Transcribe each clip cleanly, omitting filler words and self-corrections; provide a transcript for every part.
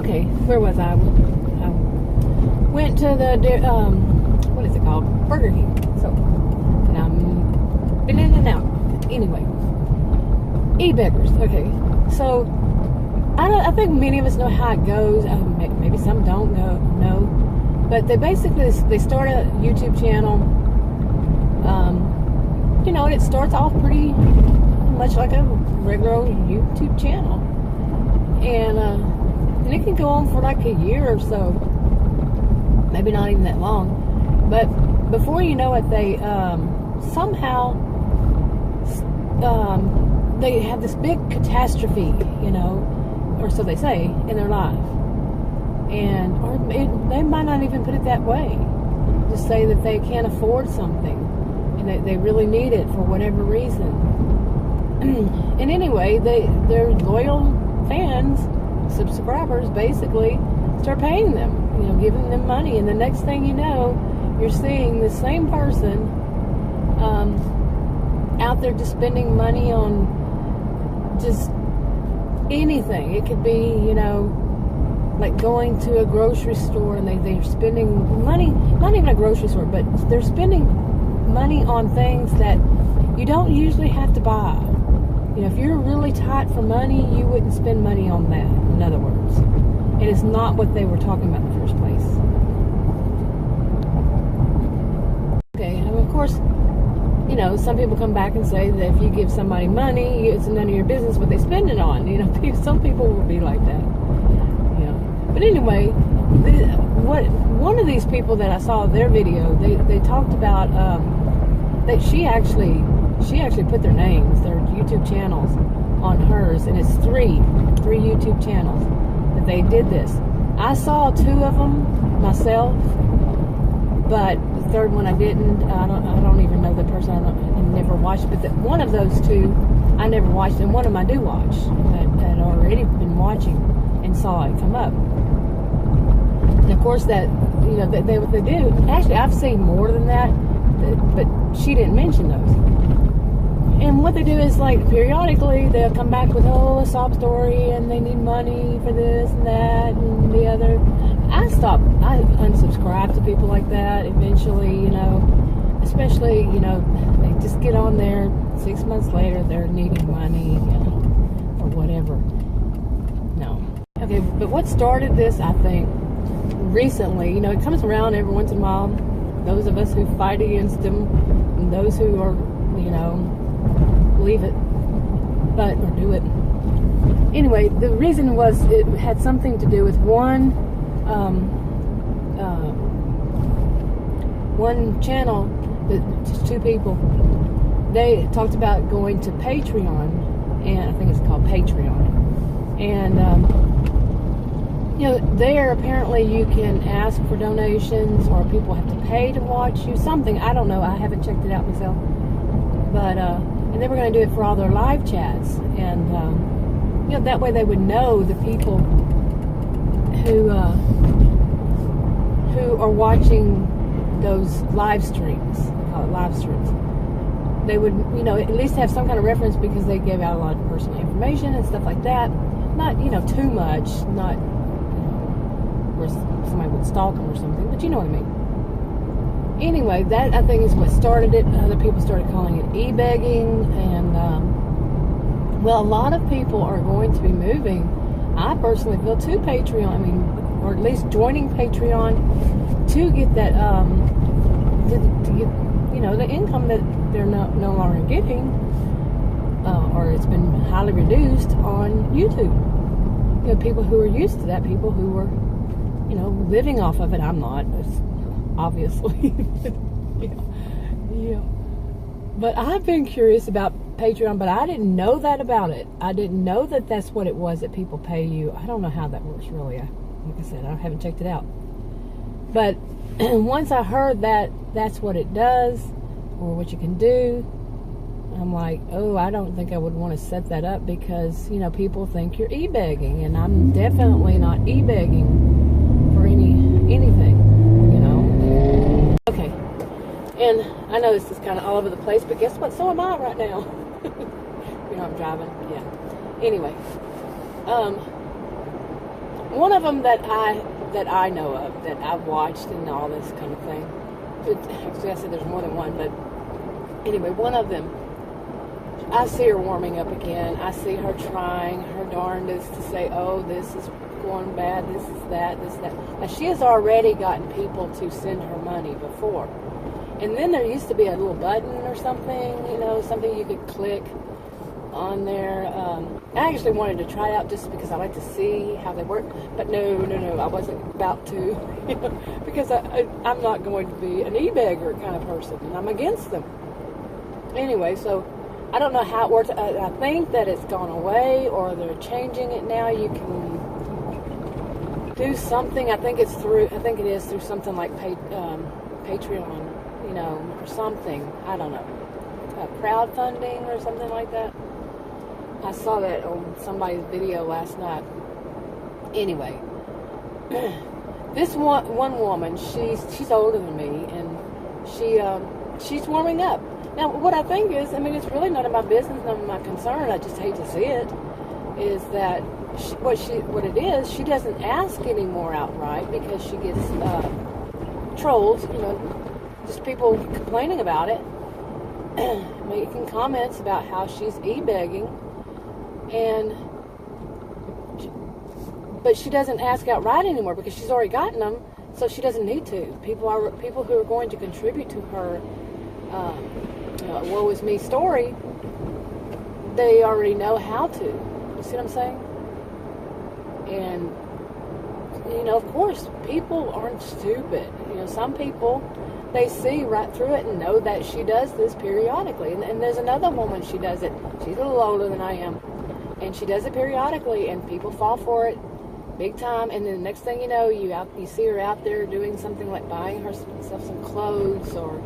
Okay, where was I? I went to the, what is it called? Burger King. So, and I'm been in and out. Anyway, E-Beggars. Okay, so I think many of us know how it goes. Maybe some don't know, but they basically start a YouTube channel. You know, and it starts off pretty much like a regular YouTube channel, and it can go on for like a year or so, maybe not even that long. But before you know it, they somehow they have this big catastrophe, you know, or so they say, in their life, they might not even put it that way. Just say that they can't afford something, and they really need it for whatever reason. And anyway, their loyal fans, subscribers, basically start paying them, you know, giving them money, and the next thing you know, you're seeing the same person out there just spending money on just anything. It could be, you know, like going to a grocery store, and they're spending money, not even a grocery store, but they're spending money on things that you don't usually have to buy. You know, if you're really tight for money, you wouldn't spend money on that, in other words. And it's not what they were talking about in the first place. Okay, and of course, you know, some people come back and say that if you give somebody money, it's none of your business what they spend it on. You know, some people will be like that. You know, but anyway, one of these people that I saw their video, they talked about that she actually put their names, their YouTube channels, on hers, and it's three YouTube channels that they did this. I saw two of them myself, but the third one I didn't. I don't even know the person. I never watched, but one of those two I never watched, and one of them I do watch. That had already been watching and saw it come up. And of course, that, you know, what they do. Actually, I've seen more than that, but she didn't mention those. And what they do is, like, periodically they'll come back with a sob story, and they need money for this and that and the other. I unsubscribe to people like that eventually, you know, especially, you know, they just get on there 6 months later, they're needing money, you know, or whatever. No. Okay, but what started this, I think, recently, you know, it comes around every once in a while, those of us who fight against them, and those who are, you know, leave it, or do it. Anyway, the reason was it had something to do with one channel, just two people. They talked about going to Patreon, and I think it's called Patreon, and you know, there apparently you can ask for donations, or people have to pay to watch you, something, I don't know, I haven't checked it out myself, but and they were going to do it for all their live chats, and you know, that way they would know the people who are watching those live streams. They call it live streams. They would, you know, at least have some kind of reference, because they gave out a lot of personal information and stuff like that. Not, you know, too much, not, you know, where somebody would stalk them or something, but you know what I mean. Anyway, that, I think, is what started it. Other people started calling it e-begging, and well, a lot of people are going to be moving, I personally feel, to Patreon. I mean, or at least joining Patreon to get that, to get, you know, the income that they're no longer getting, or it's been highly reduced on YouTube. You know, people who are used to that, people who are, you know, living off of it. I'm not, obviously. Yeah. But I've been curious about Patreon, but I didn't know that about it. I didn't know that that's what it was, that people pay you. I don't know how that works, really. Like I said, I haven't checked it out. But once I heard that that's what it does, or what you can do, I'm like, oh, I don't think I would want to set that up, because, you know, people think you're e-begging, and I'm definitely not e-begging for anything, you know. Okay, and I know this is kind of all over the place, but guess what? So am I right now. You know, I'm driving. Yeah. Anyway, One of them that I know of, that I've watched and all this kind of thing. Actually, I said there's more than one, but anyway, one of them, I see her warming up again. I see her trying her darndest to say, oh, this is going bad, this is that. Now, she has already gotten people to send her money before. And then there used to be a little button or something, something you could click on there. I actually wanted to try it out just because I like to see how they work. But no, I wasn't about to, because I'm not going to be an e-beggar kind of person, and I'm against them. Anyway, so I don't know how it works. I think that it's gone away, or they're changing it now. You can do something. I think it is through something like Patreon, or something. I don't know. Crowdfunding or something like that. I saw that on somebody's video last night. Anyway, this one woman, she's older than me, and she's warming up. Now, what I think is, it's really none of my business, none of my concern. I just hate to see it. Is that what it is? She doesn't ask anymore outright because she gets trolls. Just people complaining about it, making comments about how she's e-begging, but she doesn't ask outright anymore because she's already gotten them, so she doesn't need to. People who are going to contribute to her woe is me story, they already know how to. You see what I'm saying? And of course, people aren't stupid. Some people, they see right through it and know that she does this periodically. And there's another woman, she does it. She's a little older than I am. And she does it periodically, and people fall for it big time. And then the next thing you know, you see her out there doing something like buying herself some clothes or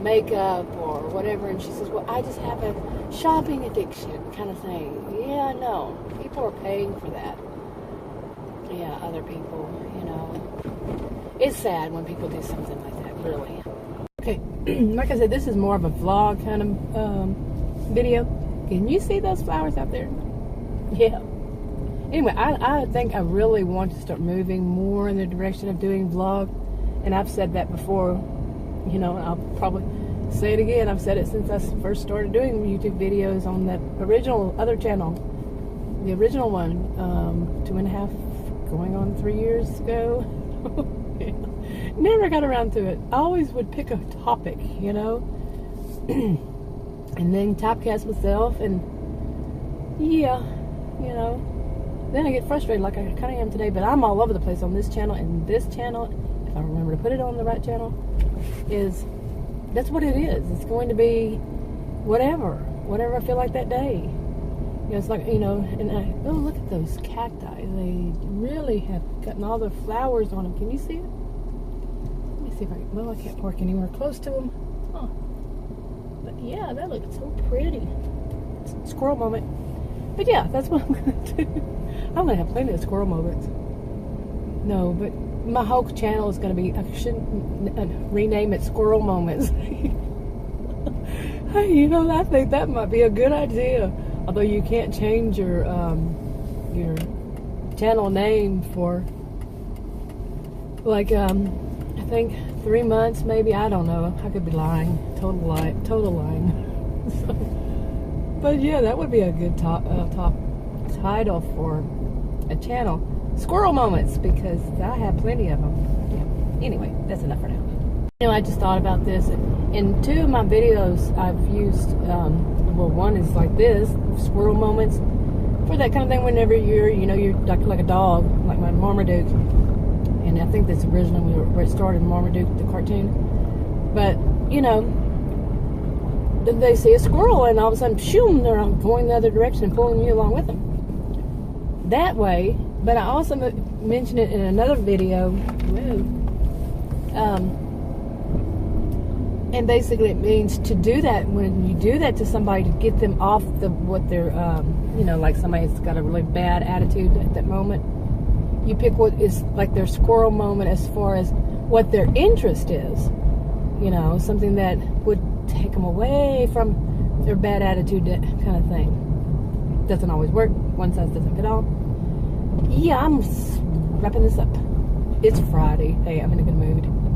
makeup or whatever. And she says, well, I just have a shopping addiction kind of thing. Yeah, no. People are paying for that. Yeah, other people, It's sad when people do something like that, really. Okay, like I said, this is more of a vlog kind of video. Can you see those flowers out there? Yeah. Anyway, I think I really want to start moving more in the direction of doing vlog. And I've said that before, and I'll probably say it again. I've said it since I first started doing YouTube videos on that original other channel. The original one, 2.5, going on 3 years ago. Never got around to it. I always would pick a topic, and then typecast myself, and then I get frustrated like I kind of am today. But I'm all over the place on this channel, and this channel, if I remember to put it on the right channel, that's what it is. It's going to be whatever I feel like that day. It's like, and look at those cacti. They really have gotten all the flowers on them. Can you see it? Let me see if I can't park anywhere close to them. Huh. But yeah, that looks so pretty. Squirrel moment. But yeah, that's what I'm going to do. I'm going to have plenty of squirrel moments. No, but my whole channel is going to be, I shouldn't rename it Squirrel Moments. I think that might be a good idea. Although you can't change your channel name for, like, I think 3 months, maybe. I don't know. I could be lying. Total lying. So, but yeah, that would be a good top title for a channel. Squirrel Moments, because I have plenty of them. Yeah. Anyway, that's enough for now. I just thought about this. In 2 of my videos, I've used, one is like this, Squirrel Moments, for that kind of thing whenever you're like a dog, like my Marmaduke. And I think that's originally where it started, Marmaduke, the cartoon. But, they see a squirrel, and all of a sudden, shoom, they're going the other direction and pulling you along with them. That way. But I also mentioned it in another video. And basically it means to do that, when you do that to somebody, to get them off what they're, like somebody's got a really bad attitude at that moment. You pick what is like their squirrel moment as far as what their interest is. Something that would take them away from their bad attitude kind of thing. Doesn't always work. One size doesn't fit all. Yeah, I'm wrapping this up. It's Friday. Hey, I'm in a good mood.